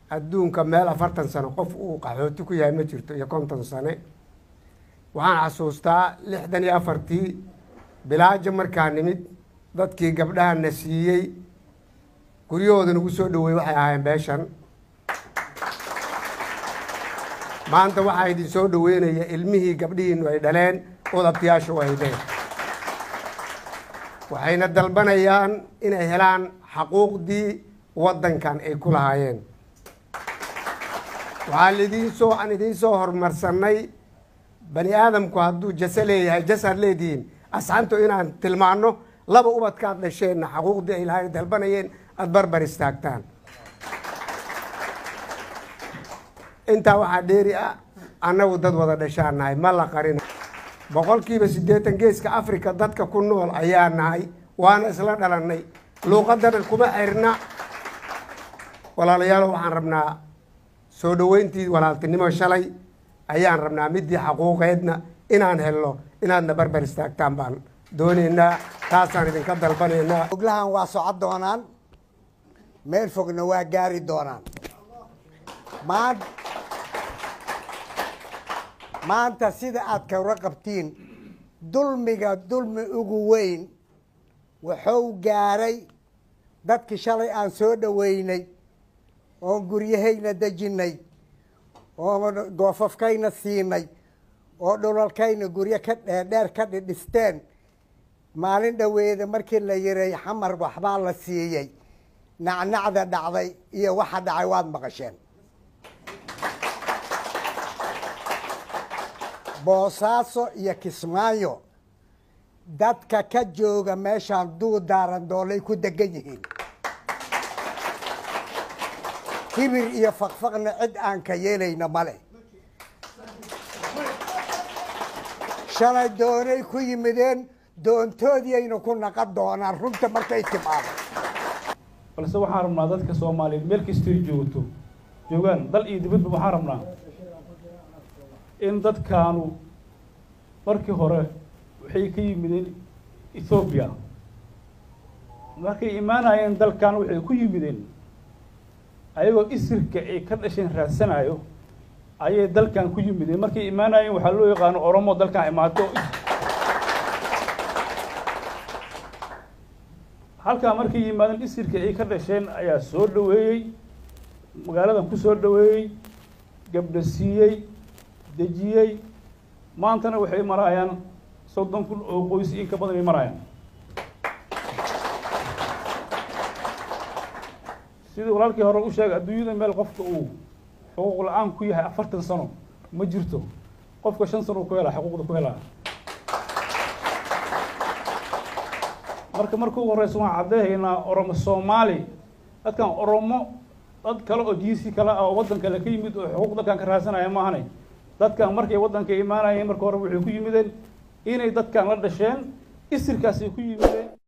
adduunka meel 40 sano qof uu qaxooti ku yahay ma jirto iyo 50 sano waxaan xasuustaa 64tii bilaajo markaan nimid dadkii gabdhaha na siiyey guryahooda nagu soo dhaweey waxay ahaayeen beeshan maanta waxaa idin soo dhaweynaya ilmihii gabdhihiinu ay dhaleen odabtiyaashu ay dhaleen waxayna dalbanayaan inay helaan xaquuqdii waddankan ay ku lahaayeen waxaa aan idiin soo horumarsanay bani aadamku hadduu jase leeyahay jasad leedihiin asxaantu inaan tilmaanno laba ubadkaad dhasheenna xaquuqdii ay lahayn dalbanayeen aad barbar istaagtaan intaa waxaa dheeri ah annagu dad wada dhashaan nahay ma la qarin boqolkiiba 80 geeska Afrika dadka ku nool ayaa nahay waana isla dhalanay luuqadana kuma xirna walaalayaal waxaan rabnaa soo dhaweyntii walaaltinimo shalay ayaan rabnaa midii xaquuqeedna inaan helno inaadna barbar istaagtaan baan doonaynaa taasaan idinka dalbanaynaa oglahan waa socod doonaan meel fogna waa gaari doonaan maanta sida aad ka warqabtiin dulmi ugu weyn wuxuu gaaray dadkii shalay aan soo dhaweynay oo guryahayna dejinay oo goofafkayna siinay oo dhulalkayna guryo ka dheer ka dhisteen maalin dhaweeda markii la yiray xamar waxbaa la siiyey nacnacda dhacday iyo waxa dhacay waad maqasheen Boosaaso iyo Kismaayo dadka ka jooga meeshaan duudaaran doolay ku degan yihiin kibir iyo faqfaqna cid aan ka yeelayna male shalay doonay ku yimideen doontoodii ayna ku naqan doonaan runta markay timaado balse waxaan rabnaa dadka Soomaaliyeed meel kasta ay joogaan dal iyo dibadba waxaan rabnaa in dadkaanu markii hore waxay ka yimideen Ethiopia markay imaanayeen dalkan waxay ku yimideen ayagoo isirka ay ka dhasheen raadsanayo ayay dalkan ku yimideen markay imaanayeen waxa loo yaqaan Oromo dalkan imaato halka markay yimaadeen isirka ay ka dhasheen ayaa soo dhaweeyay magaaladan ku soo dhaweeyay gabdha siiyay dejiyay maantana waxay marayaan 30,000 oo qoys in ka badan ay marayaan sidoo walaalkii hore u sheegay adduunyada meel qofka uu xuquuq la'aan ku yahay 40 sano ma jirto qofka 5 sano ku hela xuquuqda ku hela markuu horeyso waan cadeeynaa Oromo Soomaali dadkan Oromo dad kale oo jiisi kale ah waddan kale ka yimid oo xuquuq dadkan ka raadsanaya ma ahanay dadkan markay waddanka imaanayeen markii hore waxay ku yimideen inay dadkan la dhasheen isirkaas ay ku yimideen